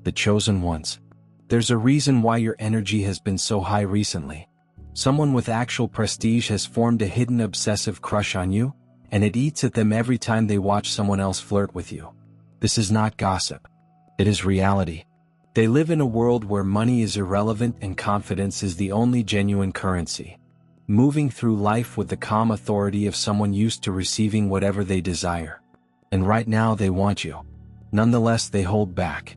the chosen ones. There's a reason why your energy has been so high recently. Someone with actual prestige has formed a hidden obsessive crush on you, and it eats at them every time they watch someone else flirt with you. This is not gossip. It is reality. They live in a world where money is irrelevant and confidence is the only genuine currency. Moving through life with the calm authority of someone used to receiving whatever they desire. And right now they want you. Nonetheless, they hold back.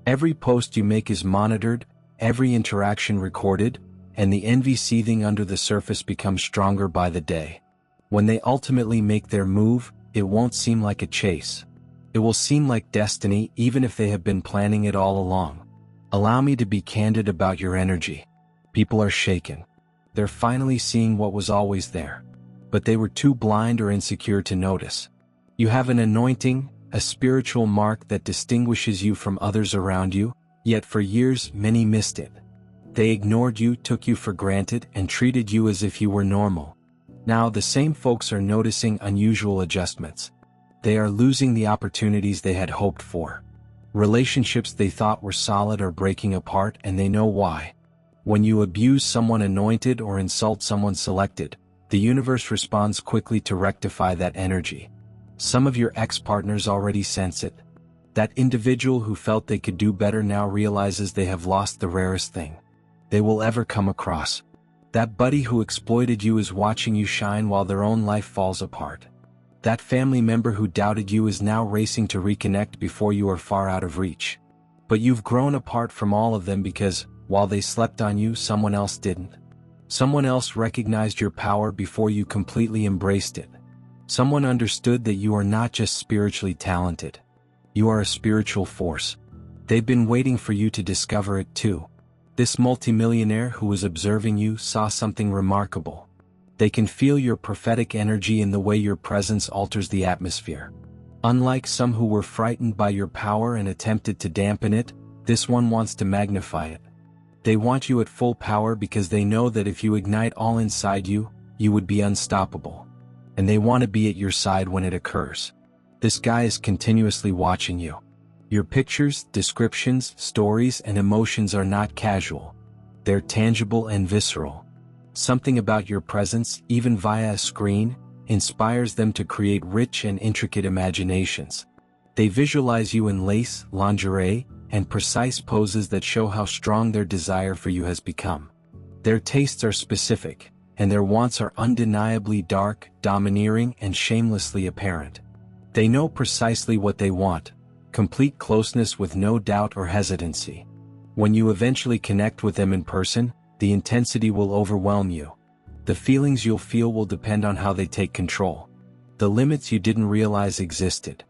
Every post you make is monitored, every interaction recorded, and the envy seething under the surface becomes stronger by the day. When they ultimately make their move, it won't seem like a chase. It will seem like destiny, even if they have been planning it all along. Allow me to be candid about your energy. People are shaken. They're finally seeing what was always there. But they were too blind or insecure to notice. You have an anointing, a spiritual mark that distinguishes you from others around you, yet for years many missed it. They ignored you, took you for granted, and treated you as if you were normal. Now the same folks are noticing unusual adjustments. They are losing the opportunities they had hoped for. Relationships they thought were solid are breaking apart, and they know why. When you abuse someone anointed or insult someone selected, the universe responds quickly to rectify that energy. Some of your ex-partners already sense it. That individual who felt they could do better now realizes they have lost the rarest thing they will ever come across. That buddy who exploited you is watching you shine while their own life falls apart. That family member who doubted you is now racing to reconnect before you are far out of reach. But you've grown apart from all of them because, while they slept on you, someone else didn't. Someone else recognized your power before you completely embraced it. Someone understood that you are not just spiritually talented. You are a spiritual force. They've been waiting for you to discover it too. This multimillionaire who was observing you saw something remarkable. They can feel your prophetic energy in the way your presence alters the atmosphere. Unlike some who were frightened by your power and attempted to dampen it, this one wants to magnify it. They want you at full power because they know that if you ignite all inside you, you would be unstoppable. And they want to be at your side when it occurs. This guy is continuously watching you. Your pictures, descriptions, stories, and emotions are not casual. They're tangible and visceral. Something about your presence, even via a screen, inspires them to create rich and intricate imaginations. They visualize you in lace, lingerie, and precise poses that show how strong their desire for you has become. Their tastes are specific, and their wants are undeniably dark, domineering, and shamelessly apparent. They know precisely what they want. Complete closeness with no doubt or hesitancy. When you eventually connect with them in person, the intensity will overwhelm you. The feelings you'll feel will depend on how they take control. The limits you didn't realize existed.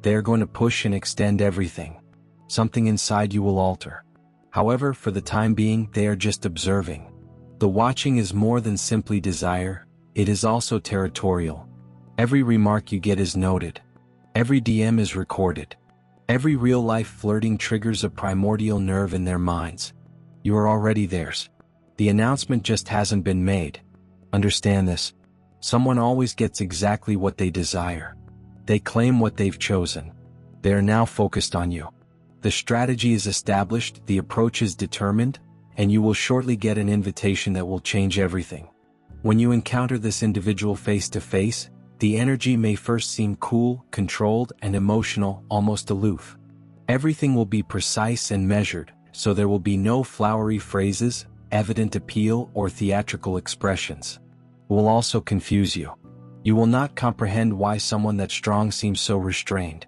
They are going to push and extend everything. Something inside you will alter. However, for the time being, they are just observing. The watching is more than simply desire, it is also territorial. Every remark you get is noted. Every DM is recorded. Every real-life flirting triggers a primordial nerve in their minds. You are already theirs. The announcement just hasn't been made. Understand this. Someone always gets exactly what they desire. They claim what they've chosen. They are now focused on you. The strategy is established, the approach is determined, and you will shortly get an invitation that will change everything. When you encounter this individual face to face, the energy may first seem cool, controlled, and emotional, almost aloof. Everything will be precise and measured, so there will be no flowery phrases, evident appeal, or theatrical expressions. It will also confuse you. You will not comprehend why someone that strong seems so restrained.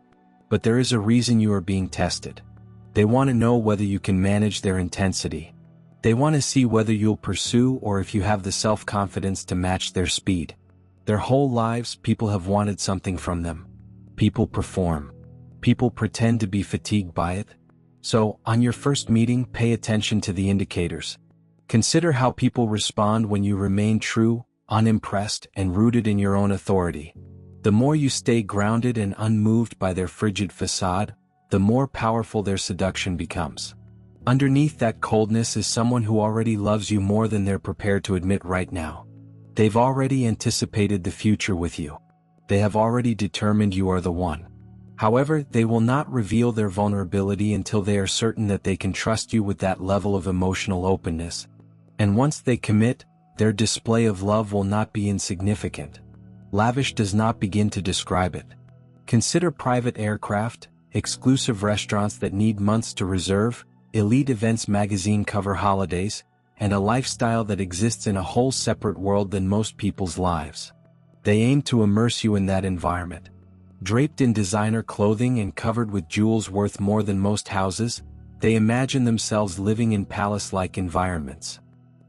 But there is a reason you are being tested. They want to know whether you can manage their intensity. They want to see whether you'll pursue or if you have the self-confidence to match their speed. Their whole lives, people have wanted something from them. People perform. People pretend to be fatigued by it. So, on your first meeting, pay attention to the indicators. Consider how people respond when you remain true, unimpressed, and rooted in your own authority. The more you stay grounded and unmoved by their frigid facade, the more powerful their seduction becomes. Underneath that coldness is someone who already loves you more than they're prepared to admit right now. They've already anticipated the future with you. They have already determined you are the one. However, they will not reveal their vulnerability until they are certain that they can trust you with that level of emotional openness. And once they commit, their display of love will not be insignificant. Lavish does not begin to describe it. Consider private aircraft, exclusive restaurants that need months to reserve, elite events magazine cover holidays, and a lifestyle that exists in a whole separate world than most people's lives. They aim to immerse you in that environment. Draped in designer clothing and covered with jewels worth more than most houses, they imagine themselves living in palace-like environments.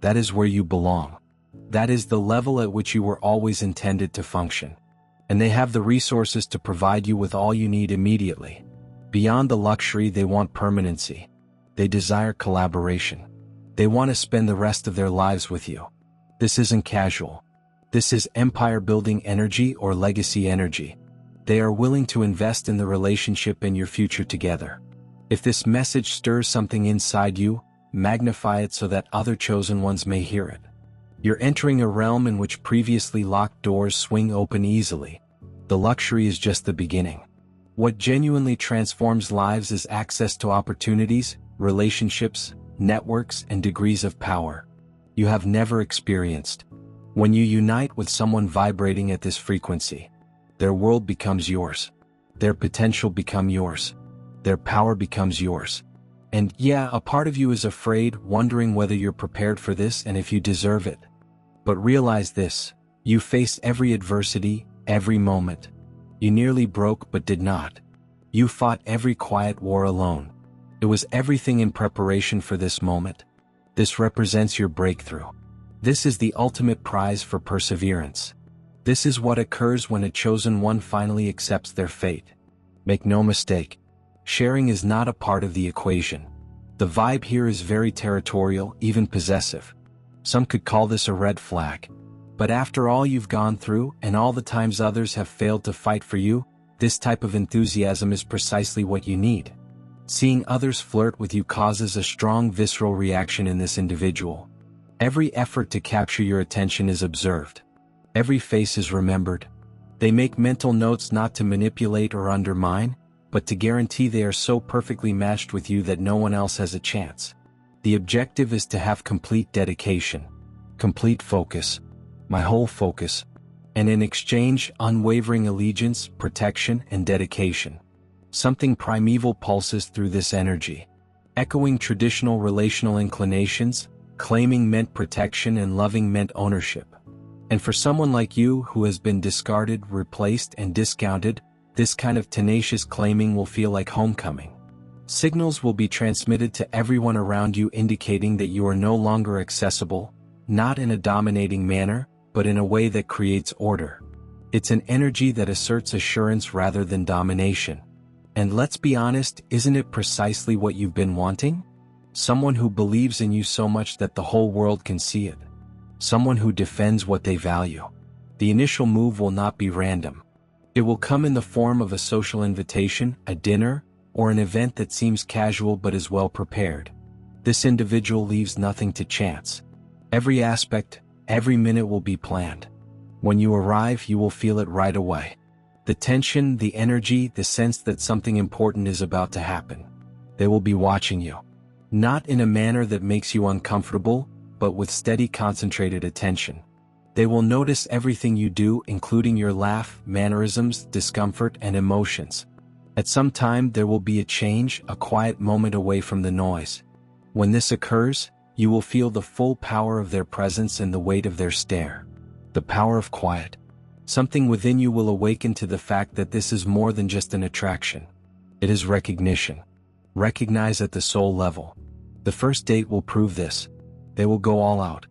That is where you belong. That is the level at which you were always intended to function. And they have the resources to provide you with all you need immediately. Beyond the luxury, they want permanency. They desire collaboration. They want to spend the rest of their lives with you. This isn't casual. This is empire-building energy or legacy energy. They are willing to invest in the relationship and your future together. If this message stirs something inside you, magnify it so that other chosen ones may hear it. You're entering a realm in which previously locked doors swing open easily. The luxury is just the beginning. What genuinely transforms lives is access to opportunities, relationships, networks, and degrees of power you have never experienced. When you unite with someone vibrating at this frequency, their world becomes yours. Their potential becomes yours. Their power becomes yours. And yeah, a part of you is afraid, wondering whether you're prepared for this and if you deserve it. But realize this: you faced every adversity, every moment. You nearly broke but did not. You fought every quiet war alone. It was everything in preparation for this moment. This represents your breakthrough. This is the ultimate prize for perseverance. This is what occurs when a chosen one finally accepts their fate. Make no mistake, sharing is not a part of the equation. The vibe here is very territorial, even possessive. Some could call this a red flag. But after all you've gone through, and all the times others have failed to fight for you, this type of enthusiasm is precisely what you need. Seeing others flirt with you causes a strong visceral reaction in this individual. Every effort to capture your attention is observed. Every face is remembered. They make mental notes not to manipulate or undermine, but to guarantee they are so perfectly matched with you that no one else has a chance. The objective is to have complete dedication, complete focus, my whole focus, and in exchange, unwavering allegiance, protection, and dedication. Something primeval pulses through this energy. Echoing traditional relational inclinations, claiming meant protection and loving meant ownership. And for someone like you who has been discarded, replaced, and discounted, this kind of tenacious claiming will feel like homecoming. Signals will be transmitted to everyone around you indicating that you are no longer accessible, not in a dominating manner, but in a way that creates order. It's an energy that asserts assurance rather than domination. And let's be honest, isn't it precisely what you've been wanting? Someone who believes in you so much that the whole world can see it. Someone who defends what they value. The initial move will not be random. It will come in the form of a social invitation, a dinner, or an event that seems casual but is well prepared. This individual leaves nothing to chance. Every aspect, every minute will be planned. When you arrive, you will feel it right away. The tension, the energy, the sense that something important is about to happen. They will be watching you. Not in a manner that makes you uncomfortable, but with steady, concentrated attention. They will notice everything you do, including your laugh, mannerisms, discomfort, and emotions. At some time, there will be a change, a quiet moment away from the noise. When this occurs, you will feel the full power of their presence and the weight of their stare. The power of quiet. Something within you will awaken to the fact that this is more than just an attraction. It is recognition. Recognize at the soul level. The first date will prove this. They will go all out.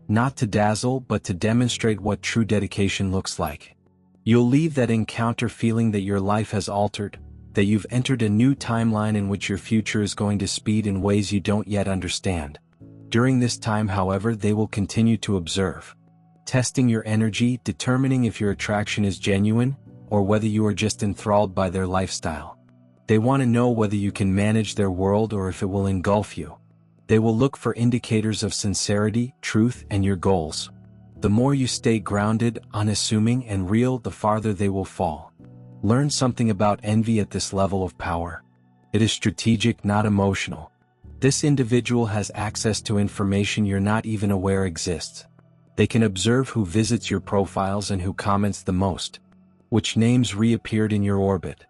Not to dazzle, but to demonstrate what true dedication looks like. You'll leave that encounter feeling that your life has altered, that you've entered a new timeline in which your future is going to speed in ways you don't yet understand. During this time, however, they will continue to observe. Testing your energy, determining if your attraction is genuine, or whether you are just enthralled by their lifestyle. They want to know whether you can manage their world or if it will engulf you. They will look for indicators of sincerity, truth, and your goals. The more you stay grounded, unassuming, and real, the farther they will fall. Learn something about envy at this level of power. It is strategic, not emotional. This individual has access to information you're not even aware exists. They can observe who visits your profiles and who comments the most, which names reappeared in your orbit.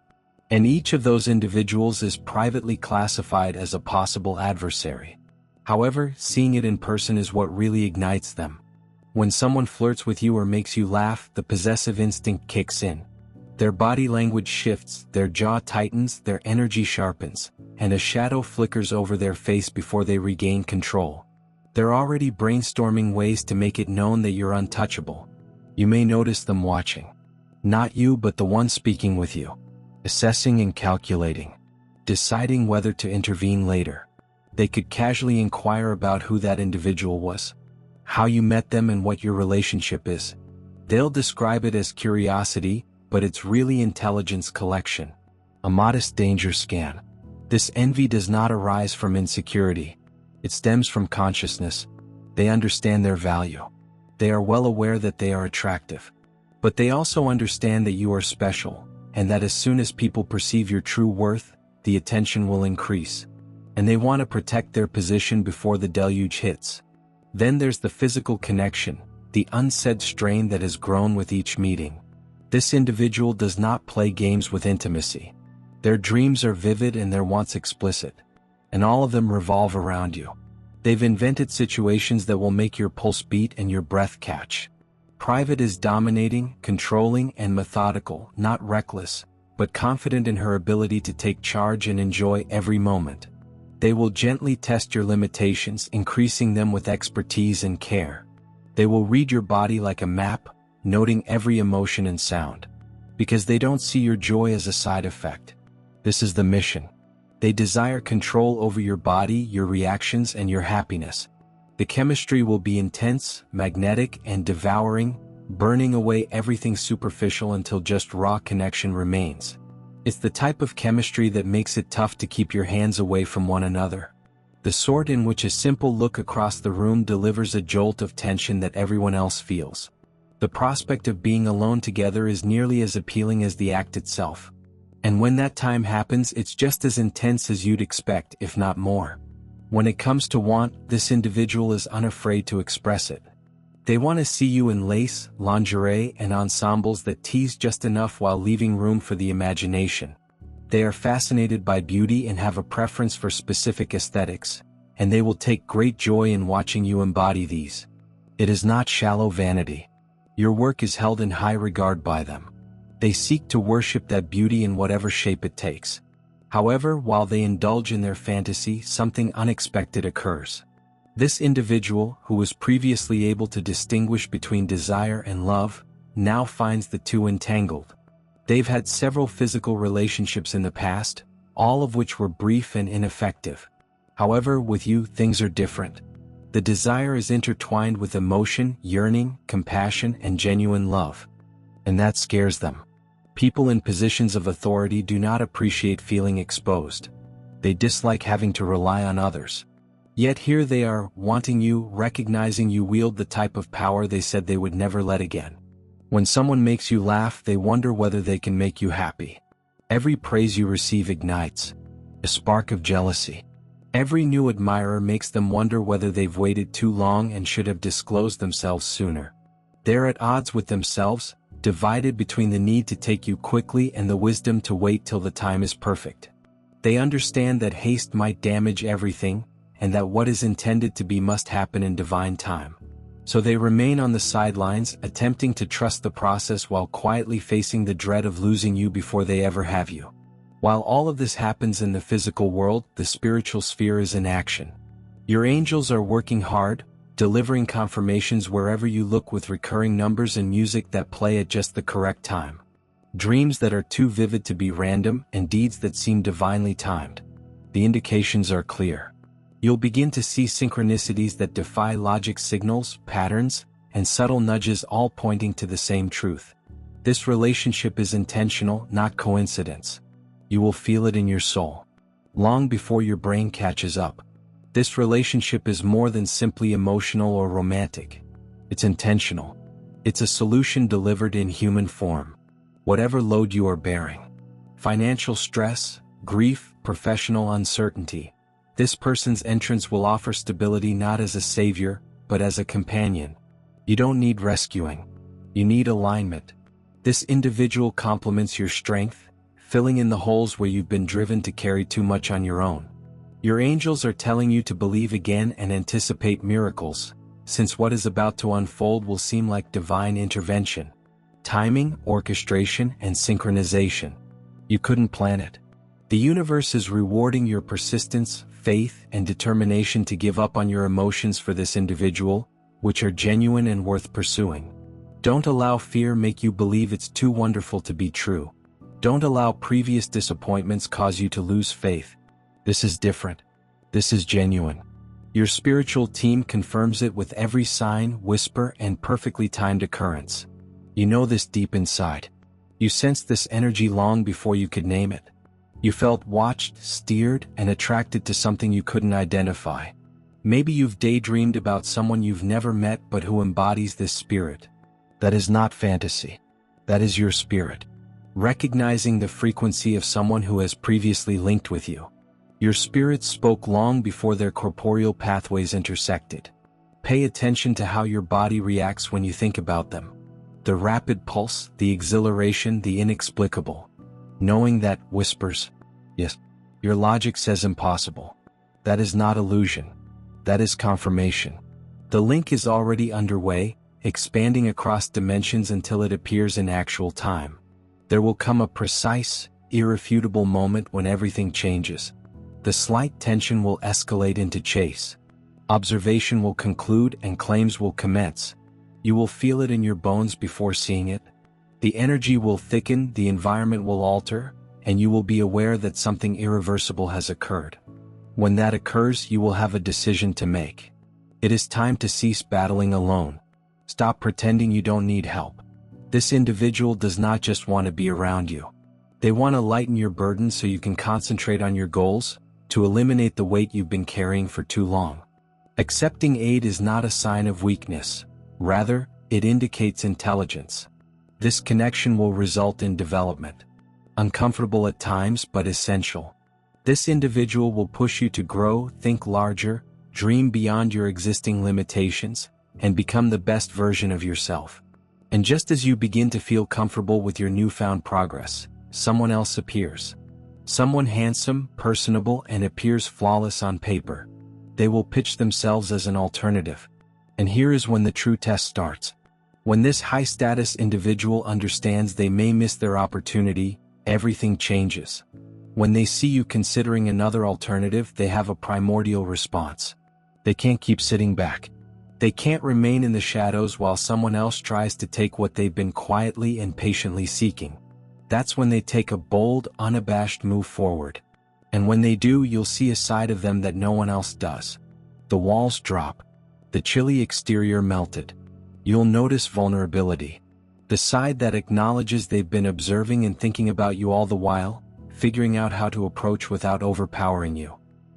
And each of those individuals is privately classified as a possible adversary. However, seeing it in person is what really ignites them. When someone flirts with you or makes you laugh, the possessive instinct kicks in. Their body language shifts, their jaw tightens, their energy sharpens, and a shadow flickers over their face before they regain control. They're already brainstorming ways to make it known that you're untouchable. You may notice them watching. Not you, but the one speaking with you. Assessing and calculating. Deciding whether to intervene later. They could casually inquire about who that individual was, how you met them, and what your relationship is. They'll describe it as curiosity, but it's really intelligence collection. A modest danger scan. This envy does not arise from insecurity. It stems from consciousness. They understand their value. They are well aware that they are attractive. But they also understand that you are special, and that as soon as people perceive your true worth, the attention will increase. And they want to protect their position before the deluge hits. Then there's the physical connection, the unsaid strain that has grown with each meeting. This individual does not play games with intimacy. Their dreams are vivid and their wants explicit. And all of them revolve around you. They've invented situations that will make your pulse beat and your breath catch. Private is dominating, controlling, and methodical, not reckless, but confident in her ability to take charge and enjoy every moment. They will gently test your limitations, increasing them with expertise and care. They will read your body like a map, noting every emotion and sound. Because they don't see your joy as a side effect. This is the mission. They desire control over your body, your reactions, and your happiness. The chemistry will be intense, magnetic, and devouring, burning away everything superficial until just raw connection remains. It's the type of chemistry that makes it tough to keep your hands away from one another. The sort in which a simple look across the room delivers a jolt of tension that everyone else feels. The prospect of being alone together is nearly as appealing as the act itself. And when that time happens, it's just as intense as you'd expect, if not more. When it comes to want, this individual is unafraid to express it. They want to see you in lace, lingerie, and ensembles that tease just enough while leaving room for the imagination. They are fascinated by beauty and have a preference for specific aesthetics, and they will take great joy in watching you embody these. It is not shallow vanity. Your work is held in high regard by them. They seek to worship that beauty in whatever shape it takes. However, while they indulge in their fantasy, something unexpected occurs. This individual, who was previously able to distinguish between desire and love, now finds the two entangled. They've had several physical relationships in the past, all of which were brief and ineffective. However, with you, things are different. The desire is intertwined with emotion, yearning, compassion, and genuine love. And that scares them. People in positions of authority do not appreciate feeling exposed. They dislike having to rely on others. Yet here they are, wanting you, recognizing you wield the type of power they said they would never let again. When someone makes you laugh, they wonder whether they can make you happy. Every praise you receive ignites a spark of jealousy. Every new admirer makes them wonder whether they've waited too long and should have disclosed themselves sooner. They're at odds with themselves, divided between the need to take you quickly and the wisdom to wait till the time is perfect. They understand that haste might damage everything, and that what is intended to be must happen in divine time. So they remain on the sidelines, attempting to trust the process while quietly facing the dread of losing you before they ever have you. While all of this happens in the physical world, the spiritual sphere is in action. Your angels are working hard, delivering confirmations wherever you look with recurring numbers and music that play at just the correct time. Dreams that are too vivid to be random, and deeds that seem divinely timed. The indications are clear. You'll begin to see synchronicities that defy logic, signals, patterns, and subtle nudges, all pointing to the same truth. This relationship is intentional, not coincidence. You will feel it in your soul, long before your brain catches up. This relationship is more than simply emotional or romantic. It's intentional. It's a solution delivered in human form. whatever load you are bearing. Financial stress, grief, professional uncertainty. This person's entrance will offer stability not as a savior, but as a companion. You don't need rescuing. You need alignment. This individual complements your strength, filling in the holes where you've been driven to carry too much on your own. Your angels are telling you to believe again and anticipate miracles, since what is about to unfold will seem like divine intervention. Timing, orchestration, and synchronization. You couldn't plan it. The universe is rewarding your persistence, faith, and determination to give up on your emotions for this individual, which are genuine and worth pursuing. Don't allow fear make you believe it's too wonderful to be true. Don't allow previous disappointments cause you to lose faith. This is different. This is genuine. Your spiritual team confirms it with every sign, whisper, and perfectly timed occurrence. You know this deep inside. You sensed this energy long before you could name it. You felt watched, steered, and attracted to something you couldn't identify. Maybe you've daydreamed about someone you've never met but who embodies this spirit. That is not fantasy. That is your spirit. Recognizing the frequency of someone who has previously linked with you. Your spirit spoke long before their corporeal pathways intersected. Pay attention to how your body reacts when you think about them. The rapid pulse, the exhilaration, the inexplicable. Knowing that whispers, yes, your logic says impossible. That is not illusion. That is confirmation. The link is already underway, expanding across dimensions until it appears in actual time. There will come a precise, irrefutable moment when everything changes. The slight tension will escalate into chase. Observation will conclude and claims will commence. You will feel it in your bones before seeing it. The energy will thicken, the environment will alter, and you will be aware that something irreversible has occurred. When that occurs, you will have a decision to make. It is time to cease battling alone. Stop pretending you don't need help. This individual does not just want to be around you. They want to lighten your burden so you can concentrate on your goals, to eliminate the weight you've been carrying for too long. Accepting aid is not a sign of weakness. Rather, it indicates intelligence. This connection will result in development. Uncomfortable at times, but essential. This individual will push you to grow, think larger, dream beyond your existing limitations, and become the best version of yourself. And just as you begin to feel comfortable with your newfound progress, someone else appears. Someone handsome, personable, and appears flawless on paper. They will pitch themselves as an alternative. And here is when the true test starts. When this high-status individual understands they may miss their opportunity, everything changes. When they see you considering another alternative, they have a primordial response. They can't keep sitting back. They can't remain in the shadows while someone else tries to take what they've been quietly and patiently seeking. That's when they take a bold, unabashed move forward. And when they do, you'll see a side of them that no one else does. The walls drop. The chilly exterior melted. You'll notice vulnerability. The side that acknowledges they've been observing and thinking about you all the while, figuring out how to approach without overpowering you.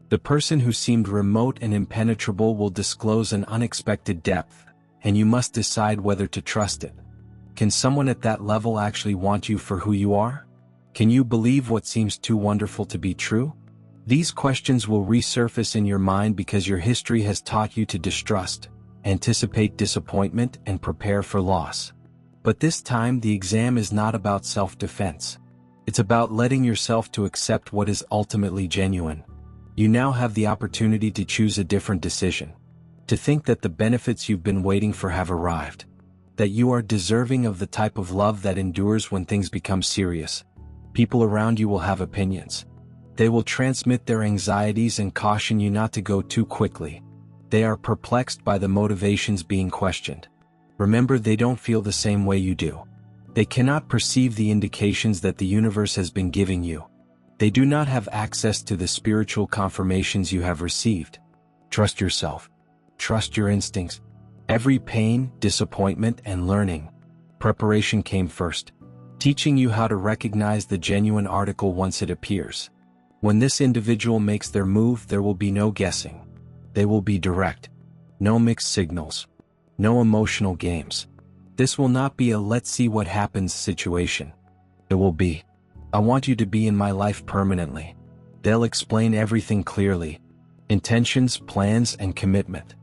The person who seemed remote and impenetrable will disclose an unexpected depth, and you must decide whether to trust it. Can someone at that level actually want you for who you are? Can you believe what seems too wonderful to be true? These questions will resurface in your mind because your history has taught you to distrust, anticipate disappointment, and prepare for loss. But this time the exam is not about self-defense. It's about letting yourself to accept what is ultimately genuine. You now have the opportunity to choose a different decision. To think that the benefits you've been waiting for have arrived. That you are deserving of the type of love that endures when things become serious. People around you will have opinions. They will transmit their anxieties and caution you not to go too quickly. They are perplexed by the motivations being questioned. Remember, they don't feel the same way you do. They cannot perceive the indications that the universe has been giving you. They do not have access to the spiritual confirmations you have received. Trust yourself. Trust your instincts. Every pain, disappointment, and learning. Preparation came first, teaching you how to recognize the genuine article once it appears. When this individual makes their move, there will be no guessing. They will be direct. No mixed signals. No emotional games. This will not be a let's see what happens situation. It will be, "I want you to be in my life permanently." They'll explain everything clearly. Intentions, plans, and commitment.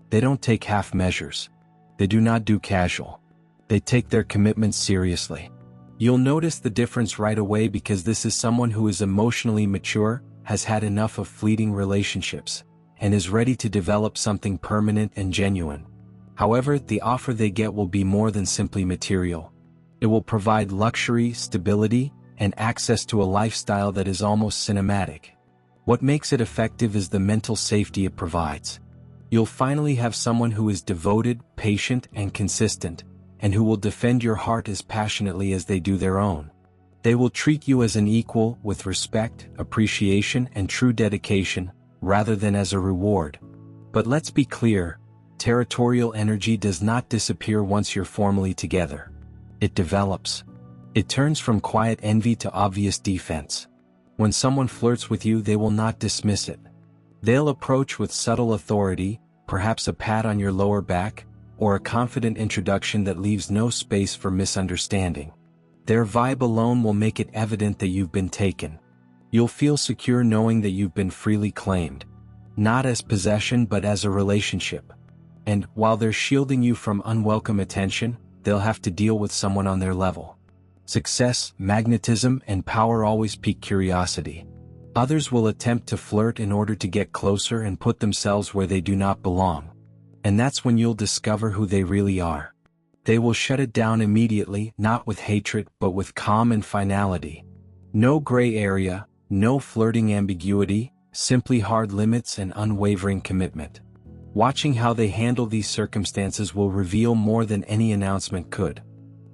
They don't take half measures. They do not do casual. They take their commitments seriously. You'll notice the difference right away because this is someone who is emotionally mature, has had enough of fleeting relationships, and is ready to develop something permanent and genuine. However, the offer they get will be more than simply material. It will provide luxury, stability, and access to a lifestyle that is almost cinematic. What makes it effective is the mental safety it provides. You'll finally have someone who is devoted, patient, and consistent, and who will defend your heart as passionately as they do their own. They will treat you as an equal, with respect, appreciation, and true dedication, rather than as a reward. But let's be clear, territorial energy does not disappear once you're formally together. It develops. It turns from quiet envy to obvious defense. When someone flirts with you, they will not dismiss it. They'll approach with subtle authority, perhaps a pat on your lower back, or a confident introduction that leaves no space for misunderstanding. Their vibe alone will make it evident that you've been taken. You'll feel secure knowing that you've been freely claimed, not as possession but as a relationship. And, while they're shielding you from unwelcome attention, they'll have to deal with someone on their level. Success, magnetism, and power always pique curiosity. Others will attempt to flirt in order to get closer and put themselves where they do not belong. And that's when you'll discover who they really are. They will shut it down immediately, not with hatred but with calm and finality. No gray area, no flirting ambiguity, simply hard limits and unwavering commitment. Watching how they handle these circumstances will reveal more than any announcement could.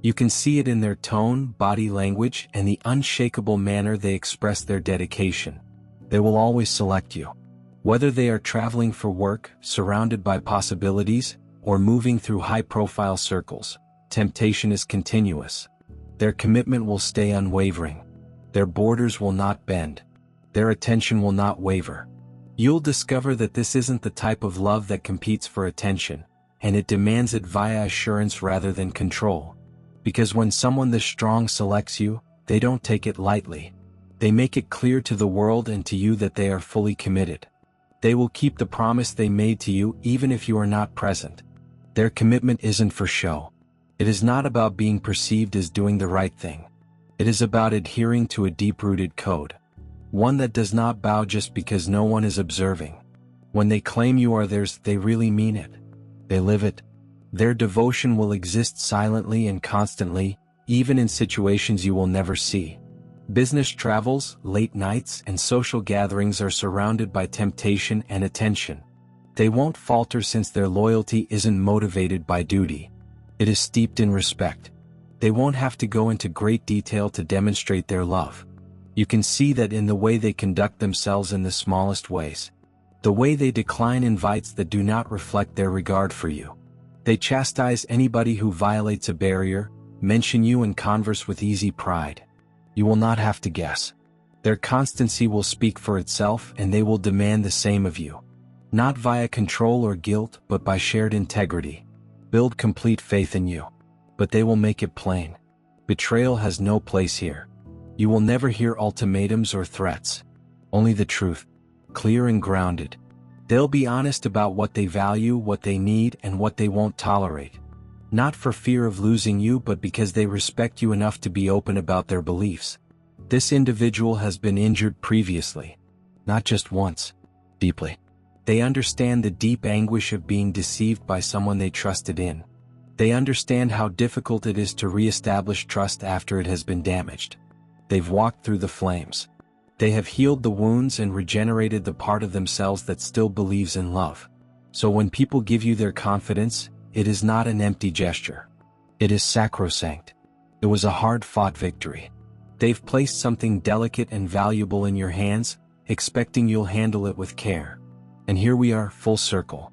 You can see it in their tone, body language, and the unshakable manner they express their dedication. They will always select you. Whether they are traveling for work, surrounded by possibilities, or moving through high-profile circles, temptation is continuous. Their commitment will stay unwavering. Their borders will not bend. Their attention will not waver. You'll discover that this isn't the type of love that competes for attention, and it demands it via assurance rather than control. Because when someone this strong selects you, they don't take it lightly. They make it clear to the world and to you that they are fully committed. They will keep the promise they made to you even if you are not present. Their commitment isn't for show. It is not about being perceived as doing the right thing. It is about adhering to a deep-rooted code. One that does not bow just because no one is observing. When they claim you are theirs, they really mean it. They live it. Their devotion will exist silently and constantly, even in situations you will never see. Business travels, late nights, and social gatherings are surrounded by temptation and attention. They won't falter since their loyalty isn't motivated by duty. It is steeped in respect. They won't have to go into great detail to demonstrate their love. You can see that in the way they conduct themselves in the smallest ways. The way they decline invites that do not reflect their regard for you. They chastise anybody who violates a barrier, mention you and converse with easy pride. You will not have to guess. Their constancy will speak for itself and they will demand the same of you. Not via control or guilt but by shared integrity. Build complete faith in you. But they will make it plain. Betrayal has no place here. You will never hear ultimatums or threats. Only the truth, clear and grounded. They'll be honest about what they value, what they need, and what they won't tolerate. Not for fear of losing you but because they respect you enough to be open about their beliefs. This individual has been injured previously. Not just once. Deeply. They understand the deep anguish of being deceived by someone they trusted in. They understand how difficult it is to re-establish trust after it has been damaged. They've walked through the flames. They have healed the wounds and regenerated the part of themselves that still believes in love. So when people give you their confidence, it is not an empty gesture. It is sacrosanct. It was a hard-fought victory. They've placed something delicate and valuable in your hands, expecting you'll handle it with care. And here we are, full circle.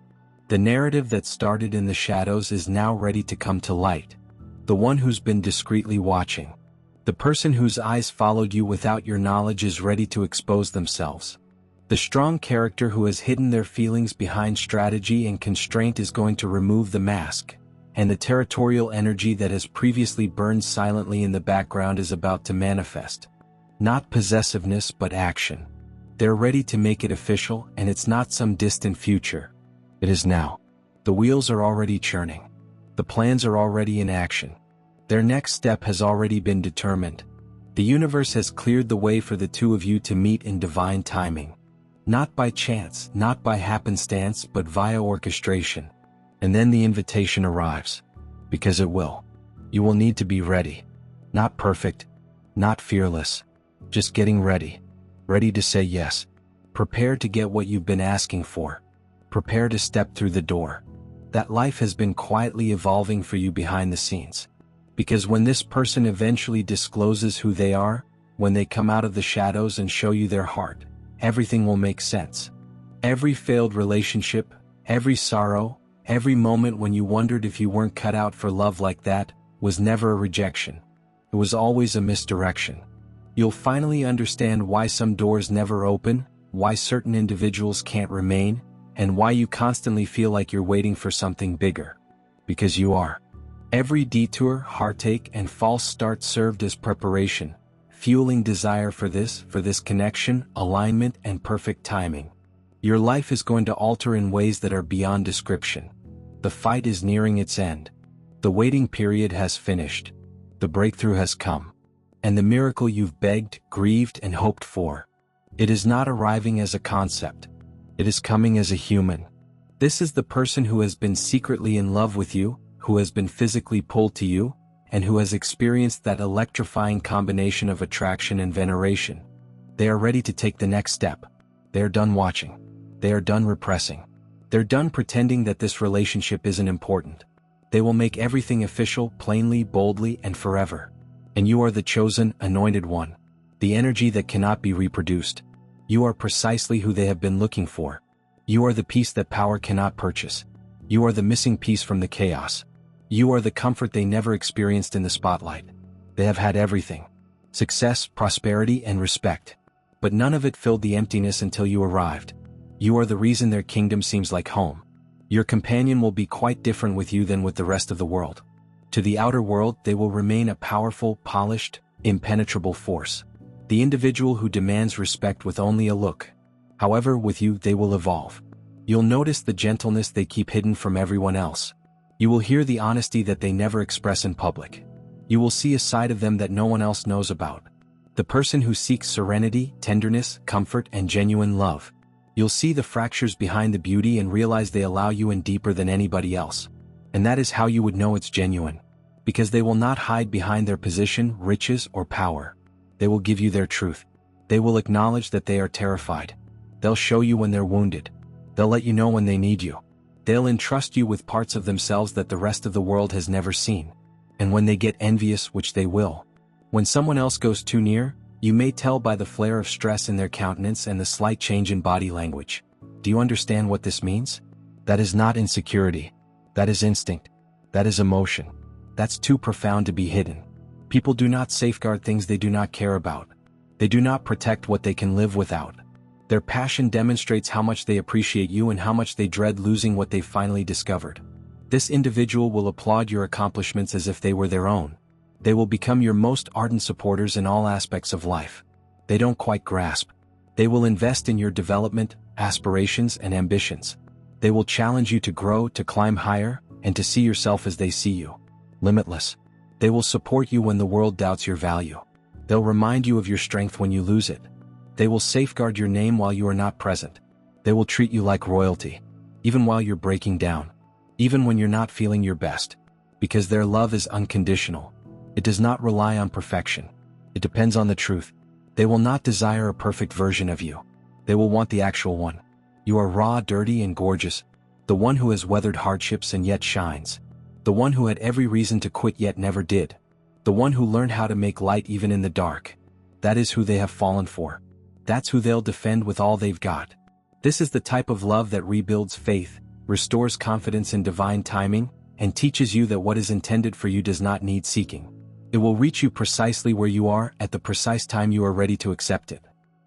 The narrative that started in the shadows is now ready to come to light. The one who's been discreetly watching. The person whose eyes followed you without your knowledge is ready to expose themselves. The strong character who has hidden their feelings behind strategy and constraint is going to remove the mask. and the territorial energy that has previously burned silently in the background is about to manifest. Not possessiveness but action. They're ready to make it official, and it's not some distant future. It is now. The wheels are already churning. The plans are already in action. Their next step has already been determined. The universe has cleared the way for the two of you to meet in divine timing. Not by chance, not by happenstance, but via orchestration. And then the invitation arrives. Because it will. You will need to be ready. Not perfect. Not fearless. Just getting ready. Ready to say yes. Prepare to get what you've been asking for. Prepare to step through the door. That life has been quietly evolving for you behind the scenes. Because when this person eventually discloses who they are, when they come out of the shadows and show you their heart, everything will make sense. Every failed relationship, every sorrow, every moment when you wondered if you weren't cut out for love like that, was never a rejection. It was always a misdirection. You'll finally understand why some doors never open, why certain individuals can't remain, and why you constantly feel like you're waiting for something bigger. Because you are. Every detour, heartache, and false start served as preparation, fueling desire for this connection, alignment, and perfect timing. Your life is going to alter in ways that are beyond description. The fight is nearing its end. The waiting period has finished. The breakthrough has come. And the miracle you've begged, grieved, and hoped for. It is not arriving as a concept. It is coming as a human. This is the person who has been secretly in love with you, who has been physically pulled to you, and who has experienced that electrifying combination of attraction and veneration. They are ready to take the next step. They are done watching. They are done repressing. They're done pretending that this relationship isn't important. They will make everything official, plainly, boldly, and forever. And you are the chosen, anointed one. The energy that cannot be reproduced. You are precisely who they have been looking for. You are the peace that power cannot purchase. You are the missing piece from the chaos. You are the comfort they never experienced in the spotlight. They have had everything. Success, prosperity, and respect. But none of it filled the emptiness until you arrived. You are the reason their kingdom seems like home. Your companion will be quite different with you than with the rest of the world. To the outer world, they will remain a powerful, polished, impenetrable force. The individual who demands respect with only a look. However, with you, they will evolve. You'll notice the gentleness they keep hidden from everyone else. You will hear the honesty that they never express in public. You will see a side of them that no one else knows about. The person who seeks serenity, tenderness, comfort, and genuine love. You'll see the fractures behind the beauty and realize they allow you in deeper than anybody else. And that is how you would know it's genuine. Because they will not hide behind their position, riches, or power. They will give you their truth. They will acknowledge that they are terrified. They'll show you when they're wounded. They'll let you know when they need you. They'll entrust you with parts of themselves that the rest of the world has never seen. And when they get envious, which they will. When someone else goes too near, you may tell by the flare of stress in their countenance and the slight change in body language. Do you understand what this means? That is not insecurity. That is instinct. That is emotion. That's too profound to be hidden. People do not safeguard things they do not care about. They do not protect what they can live without. Their passion demonstrates how much they appreciate you and how much they dread losing what they've finally discovered. This individual will applaud your accomplishments as if they were their own. They will become your most ardent supporters in all aspects of life. They don't quite grasp. They will invest in your development, aspirations, and ambitions. They will challenge you to grow, to climb higher, and to see yourself as they see you. Limitless. They will support you when the world doubts your value. They'll remind you of your strength when you lose it. They will safeguard your name while you are not present. They will treat you like royalty, even while you're breaking down, even when you're not feeling your best, because their love is unconditional. It does not rely on perfection. It depends on the truth. They will not desire a perfect version of you. They will want the actual one. You are raw, dirty, and gorgeous, the one who has weathered hardships and yet shines, the one who had every reason to quit yet never did, the one who learned how to make light even in the dark. That is who they have fallen for. That's who they'll defend with all they've got. This is the type of love that rebuilds faith, restores confidence in divine timing, and teaches you that what is intended for you does not need seeking. It will reach you precisely where you are at the precise time you are ready to accept it.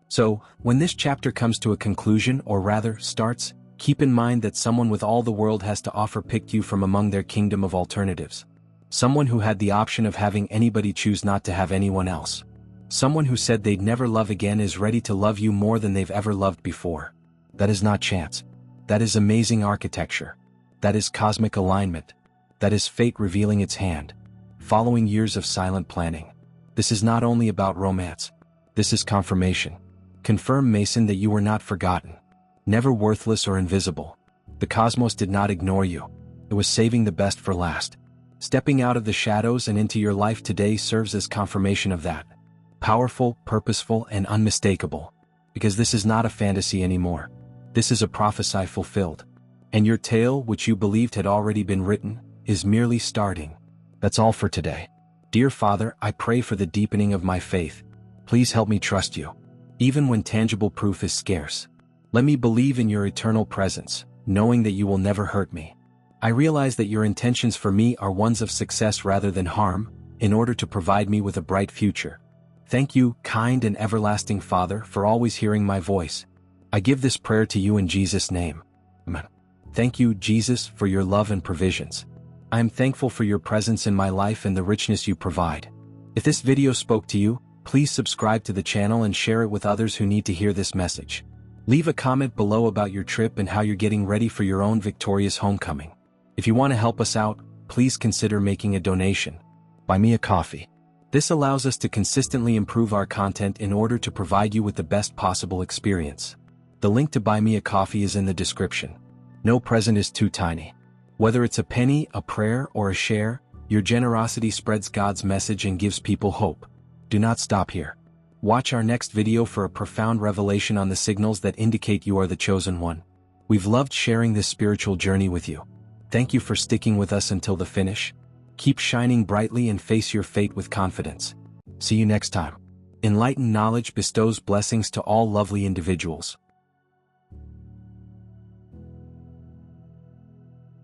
So, when this chapter comes to a conclusion, or rather, starts, Keep in mind that someone with all the world has to offer picked you from among their kingdom of alternatives. Someone who had the option of having anybody choose not to have anyone else. Someone who said they'd never love again is ready to love you more than they've ever loved before. That is not chance. That is amazing architecture. That is cosmic alignment. That is fate revealing its hand. Following years of silent planning. This is not only about romance. This is confirmation. Confirm, Mason, that you were not forgotten. Never worthless or invisible. The cosmos did not ignore you. It was saving the best for last. Stepping out of the shadows and into your life today serves as confirmation of that. Powerful, purposeful, and unmistakable. Because this is not a fantasy anymore. This is a prophecy fulfilled. And your tale, which you believed had already been written, is merely starting. That's all for today. Dear Father, I pray for the deepening of my faith. Please help me trust you. Even when tangible proof is scarce. Let me believe in your eternal presence, knowing that you will never hurt me. I realize that your intentions for me are ones of success rather than harm, in order to provide me with a bright future. Thank you, kind and everlasting Father, for always hearing my voice. I give this prayer to you in Jesus' name. Amen. Thank you, Jesus, for your love and provisions. I am thankful for your presence in my life and the richness you provide. If this video spoke to you, please subscribe to the channel and share it with others who need to hear this message. Leave a comment below about your trip and how you're getting ready for your own victorious homecoming. If you want to help us out, please consider making a donation. Buy me a coffee. This allows us to consistently improve our content in order to provide you with the best possible experience. The link to buy me a coffee is in the description. No present is too tiny. Whether it's a penny, a prayer, or a share, your generosity spreads God's message and gives people hope. Do not stop here. Watch our next video for a profound revelation on the signals that indicate you are the chosen one. We've loved sharing this spiritual journey with you. Thank you for sticking with us until the finish. Keep shining brightly and face your fate with confidence. See you next time. Enlightened knowledge bestows blessings to all lovely individuals.